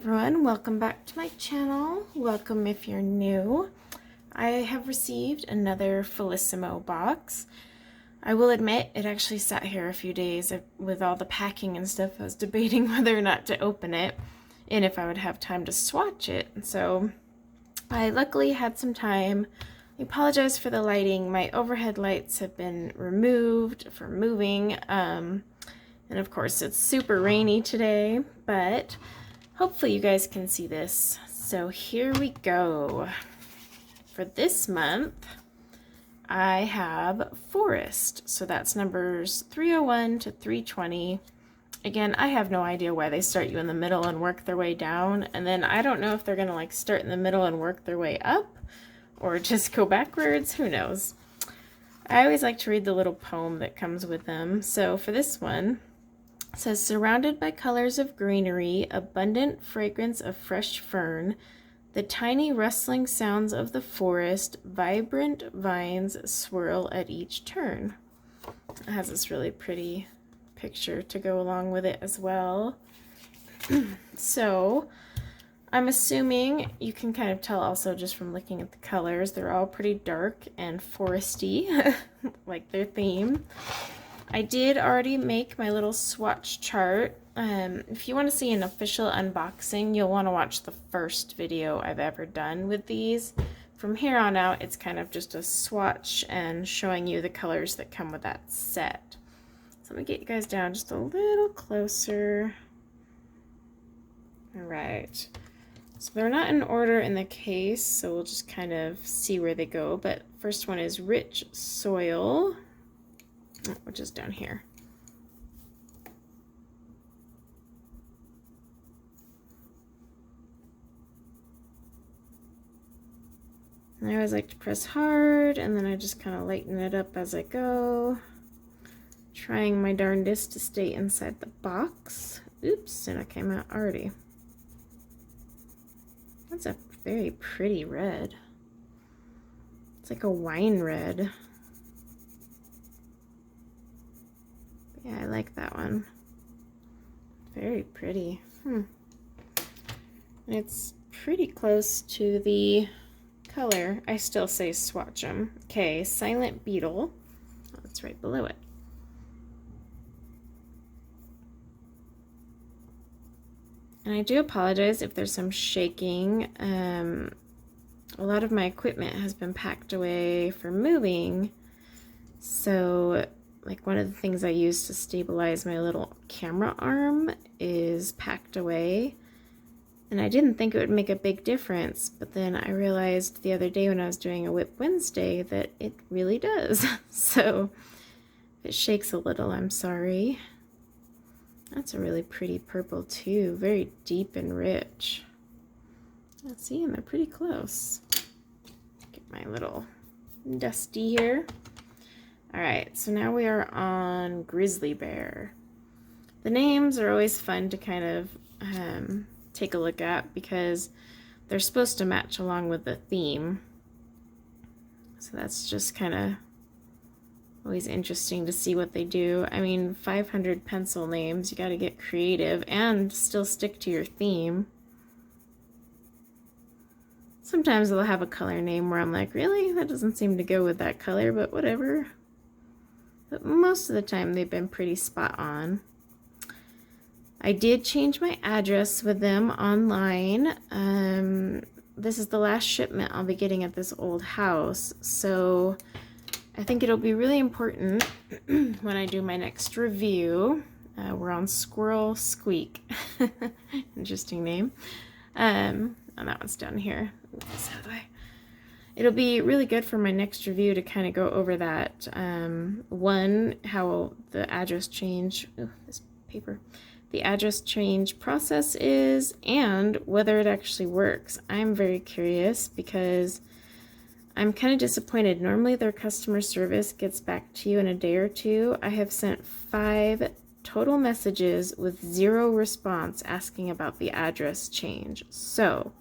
everyone, welcome back to my channel. Welcome if you're new. I have received another Felissimo box. I will admit it actually sat here a few days with all the packing and stuff. I was debating whether or not to open it and if I would have time to swatch it. So I luckily had some time. I apologize for the lighting. My overhead lights have been removed for moving. And of course it's super rainy today, but hopefully you guys can see this. So here we go. For this month, I have Forest. So that's numbers 301 to 320. Again, I have no idea why they start you in the middle and work their way down. And then I don't know if they're gonna like start in the middle and work their way up or just go backwards, who knows. I always like to read the little poem that comes with them. So for this one, it says, surrounded by colors of greenery, abundant fragrance of fresh fern, the tiny rustling sounds of the forest, vibrant vines swirl at each turn. It has this really pretty picture to go along with it as well. So I'm assuming you can kind of tell also just from looking at the colors, they're all pretty dark and foresty, like their theme. I did already make my little swatch chart. If you want to see an official unboxing, you'll want to watch the first video I've ever done with these. From here on out, it's kind of just a swatch and showing you the colors that come with that set. So let me get you guys down just a little closer. All right. So they're not in order in the case, so we'll just kind of see where they go. But first one is Rich Soil, which is down here. And I always like to press hard, and then I just kind of lighten it up as I go. Trying my darndest to stay inside the box. Oops, and it came out already. That's a very pretty red. It's like a wine red. Yeah, I like that one. Very pretty. And it's pretty close to the color. I still say swatch them. Okay, Silent Beetle. Oh, that's right below it. And I do apologize if there's some shaking. A lot of my equipment has been packed away for moving. So like one of the things I use to stabilize my little camera arm is packed away. And I didn't think it would make a big difference, but then I realized the other day when I was doing a Whip Wednesday that it really does. So if it shakes a little, I'm sorry. That's a really pretty purple too, very deep and rich. Let's see, and they're pretty close. Get my little dusty here. All right, so now we are on Grizzly Bear. The names are always fun to kind of take a look at because they're supposed to match along with the theme. So that's just kind of always interesting to see what they do. I mean, 500 pencil names, you got to get creative and still stick to your theme. Sometimes they'll have a color name where I'm like, really? That doesn't seem to go with that color, but whatever. But most of the time they've been pretty spot on. I did change my address with them online. This is the last shipment I'll be getting at this old house, so I think it'll be really important when I do my next review. We're on Squirrel Squeak. Interesting name. And that one's down here. This way. It'll be really good for my next review to kind of go over that. One, how the address change, this paper, the address change process is, and whether it actually works. I'm very curious because I'm kind of disappointed. Normally their customer service gets back to you in a day or two. I have sent 5 total messages with 0 response asking about the address change. So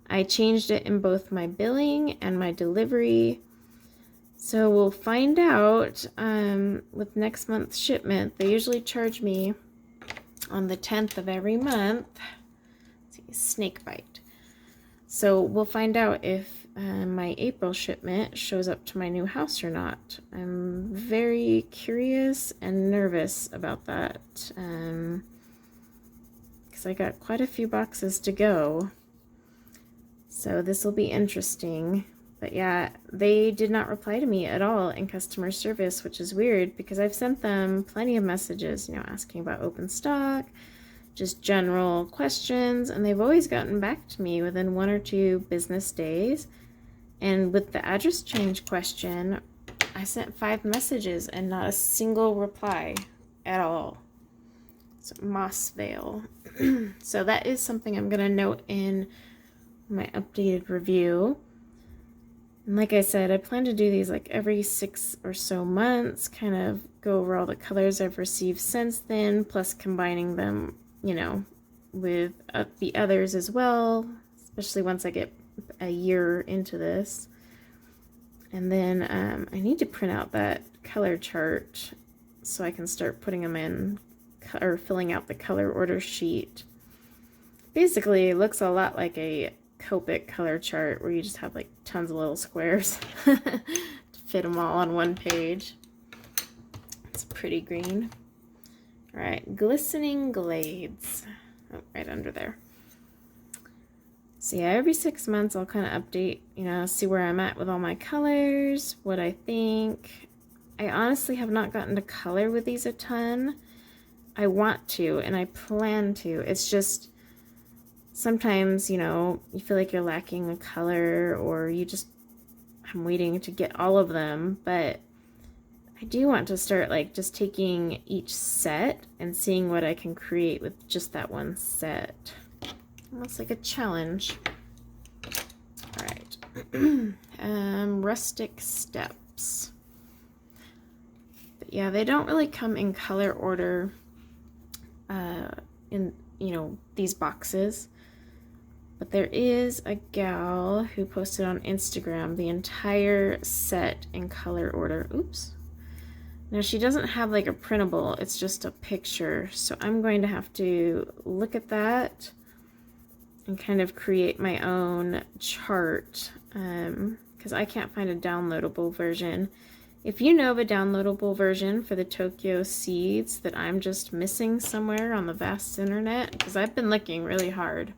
I changed it in both my billing and my delivery. So we'll find out with next month's shipment. They usually charge me on the 10th of every month. Let's see, snake bite. So we'll find out if my April shipment shows up to my new house or not. I'm very curious and nervous about that because I got quite a few boxes to go. So this will be interesting. But yeah, they did not reply to me at all in customer service, which is weird because I've sent them plenty of messages, you know, asking about open stock, just general questions, and they've always gotten back to me within 1 or 2 business days. And with the address change question, I sent 5 messages and not a single reply at all. So Mossvale. So that is something I'm gonna note in my updated review. And like I said, I plan to do these like every 6 or so months, kind of go over all the colors I've received since then, plus combining them, you know, with the others as well, especially once I get a year into this. And then I need to print out that color chart so I can start putting them in or filling out the color order sheet. Basically, it looks a lot like a Copic color chart where you just have like tons of little squares to fit them all on one page. It's pretty green. All right, glistening glades. Oh, right under there. So yeah, every 6 months I'll kind of update, you know, see where I'm at with all my colors, what I think. I honestly have not gotten to color with these a ton. I want to, and I plan to. It's just sometimes, you know, you feel like you're lacking a color, or you just, I'm waiting to get all of them, but I do want to start like just taking each set and seeing what I can create with just that one set. Almost like a challenge. All right. Rustic steps. But yeah, they don't really come in color order in, you know, these boxes. But there is a gal who posted on Instagram the entire set in color order. Oops. Now she doesn't have like a printable, it's just a picture. So I'm going to have to look at that and kind of create my own chart because I can't find a downloadable version. If you know of a downloadable version for the Tokyo seeds that I'm just missing somewhere on the vast internet, because I've been looking really hard.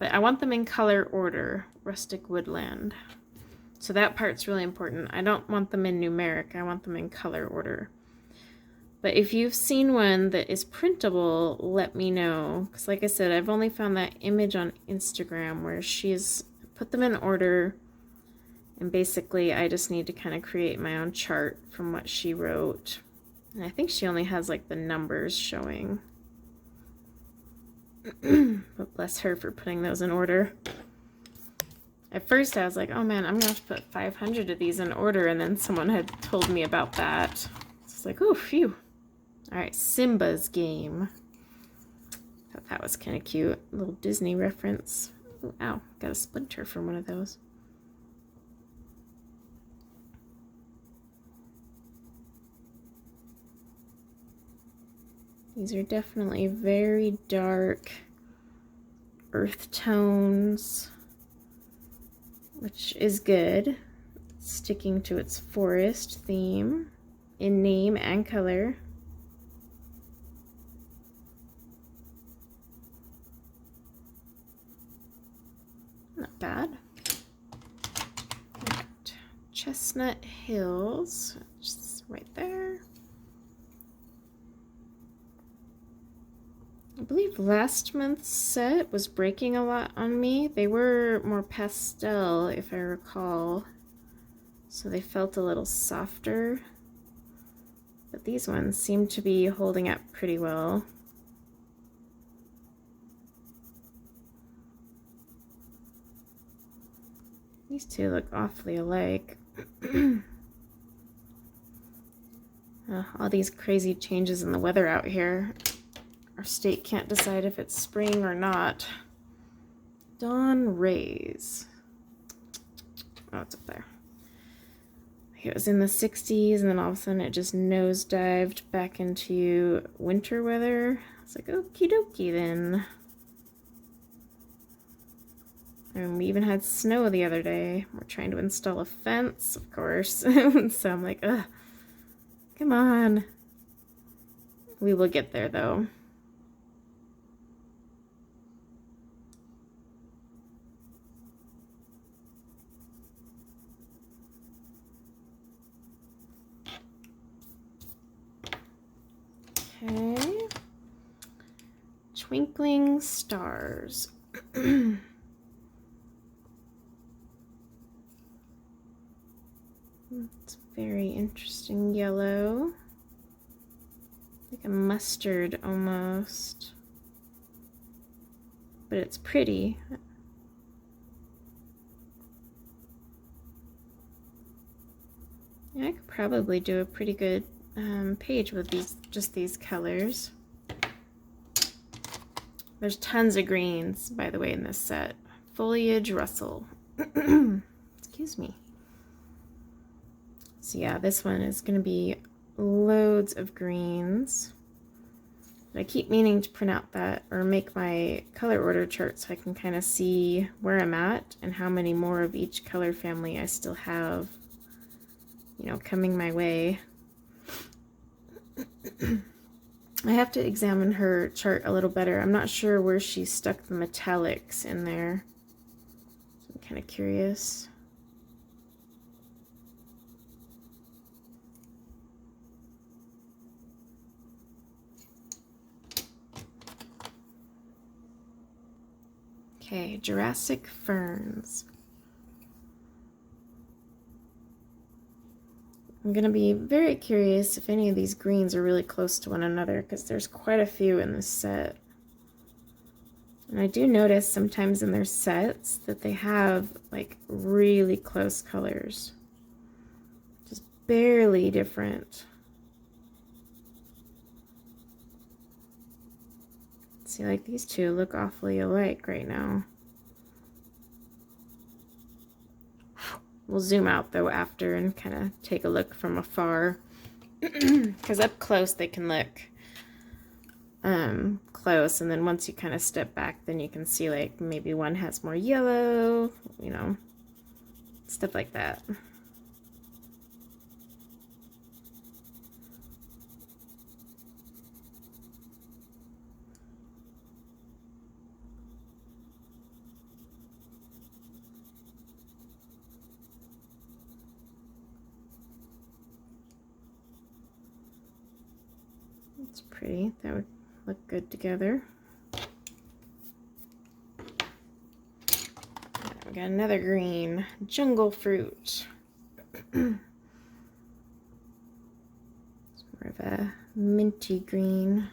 But I want them in color order, rustic woodland. So that part's really important. I don't want them in numeric, I want them in color order. But if you've seen one that is printable, let me know. Because like I said, I've only found that image on Instagram where she's put them in order. And basically, I just need to kind of create my own chart from what she wrote. And I think she only has like the numbers showing. But bless her for putting those in order. At first I was like, oh man, I'm gonna have to put 500 of these in order, and then someone had told me about that. It's like, oh, phew. All right, Simba's Game. Thought that was kind of cute. A little Disney reference. Ooh, ow, got a splinter from one of those. These are definitely very dark earth tones, which is good. It's sticking to its forest theme in name and color. Not bad. Right. Chestnut Hills, just right there. I believe last month's set was breaking a lot on me. They were more pastel, if I recall, so they felt a little softer. But these ones seem to be holding up pretty well. These two look awfully alike. All these crazy changes in the weather out here. Our state can't decide if it's spring or not. Dawn Rays. Oh, it's up there. It was in the 60s, and then all of a sudden it just nosedived back into winter weather. It's like, okie dokie then. And we even had snow the other day. We're trying to install a fence, of course. So I'm like, ugh, come on. We will get there though. Okay. Twinkling stars. It's very interesting yellow. Like a mustard almost. But it's pretty. Yeah, I could probably do a pretty good page with these colors. There's tons of greens, by the way, in this set. Foliage rustle. Excuse me. So yeah, this one is going to be loads of greens. But I keep meaning to print out that or make my color order chart so I can kind of see where I'm at and how many more of each color family I still have, you know, coming my way. I have to examine her chart a little better. I'm not sure where she stuck the metallics in there. I'm kind of curious. Okay, Jurassic ferns. I'm going to be very curious if any of these greens are really close to one another because there's quite a few in this set. And I do notice sometimes in their sets that they have like really close colors. Just barely different. See, like these two look awfully alike right now. We'll zoom out though after and kind of take a look from afar. Because up close they can look close, and then once you kind of step back then you can see like maybe one has more yellow, you know, stuff like that. It's pretty. That would look good together. We got another green, jungle fruit. It's more of a minty green.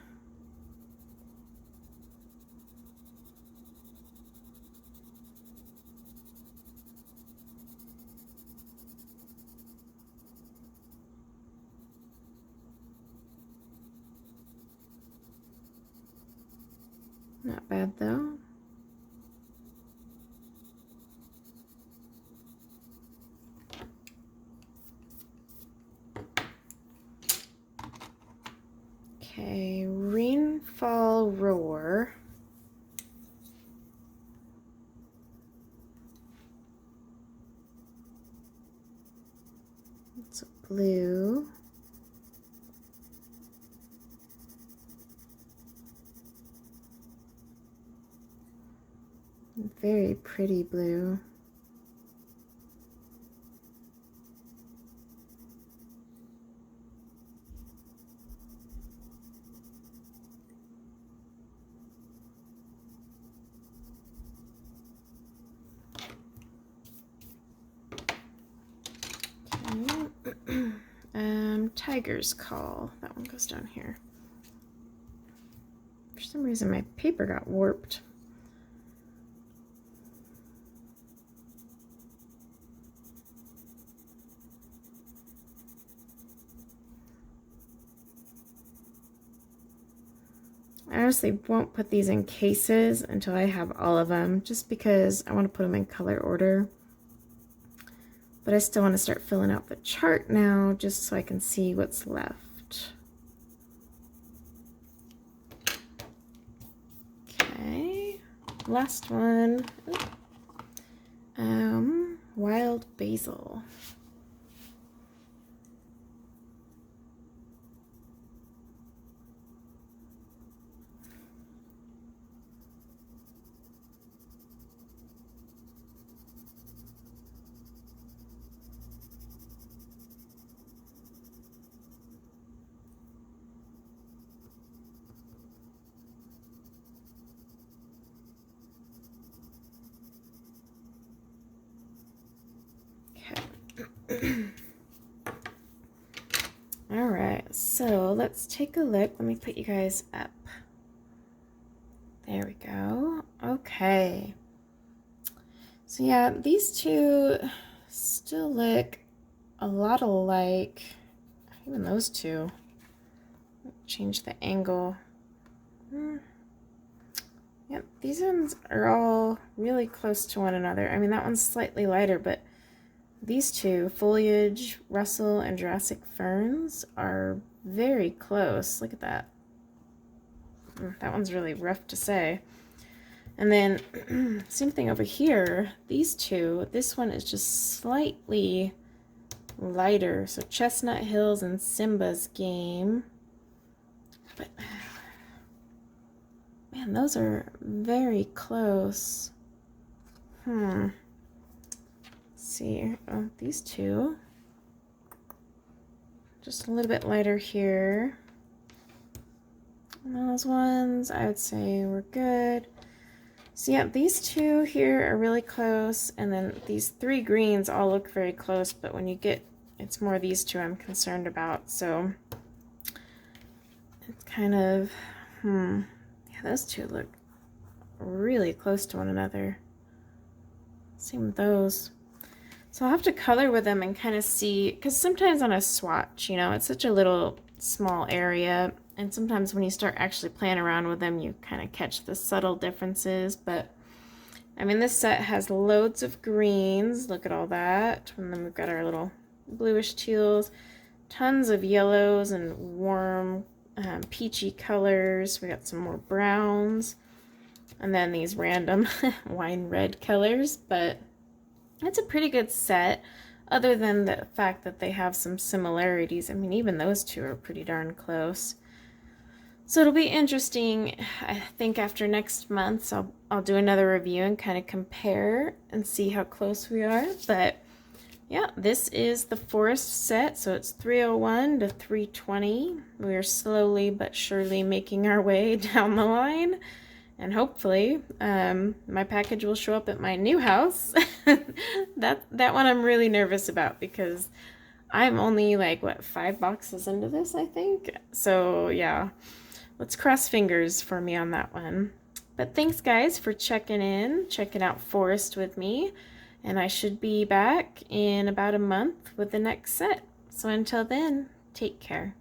Not bad though. Okay, Rainfall Roar. It's a blue. Very pretty blue. Tiger's Call. That one goes down here. For some reason my paper got warped. I honestly won't put these in cases until I have all of them, just because I want to put them in color order. But I still want to start filling out the chart now, just so I can see what's left. Okay, last one. Ooh. easel. All right, so let's take a look. Let me put you guys up. There we go. Okay. So yeah, these two still look a lot alike. Even those two. Change the angle. Yep, these ones are all really close to one another. I mean, that one's slightly lighter, but these two, foliage, Russell, and Jurassic ferns, are very close. Look at that. That one's really rough to say. And then, same thing over here. These two, this one is just slightly lighter. So Chestnut Hills and Simba's Game. But, man, those are very close. Let's see. Oh, these two. Just a little bit lighter here. And those ones, I would say we're good. So yeah, these two here are really close, and then these three greens all look very close, but when you get, it's more these two I'm concerned about, so it's kind of, yeah, those two look really close to one another. Same with those. So I'll have to color with them and kind of see, because sometimes on a swatch, you know, it's such a little small area, and sometimes when you start actually playing around with them, you kind of catch the subtle differences. But I mean, this set has loads of greens. Look at all that. And then we've got our little bluish teals, tons of yellows and warm peachy colors. We got some more browns, and then these random wine red colors. But it's a pretty good set, other than the fact that they have some similarities. I mean, even those two are pretty darn close. So it'll be interesting. I think after next month, so I'll do another review and kind of compare and see how close we are. But yeah, this is the Forest set, so it's 301 to 320. We're slowly but surely making our way down the line. And hopefully, my package will show up at my new house. That one I'm really nervous about, because I'm only like, what, 5 boxes into this, I think? So yeah, let's cross fingers for me on that one. But thanks, guys, for checking out Forest with me. And I should be back in about a month with the next set. So until then, take care.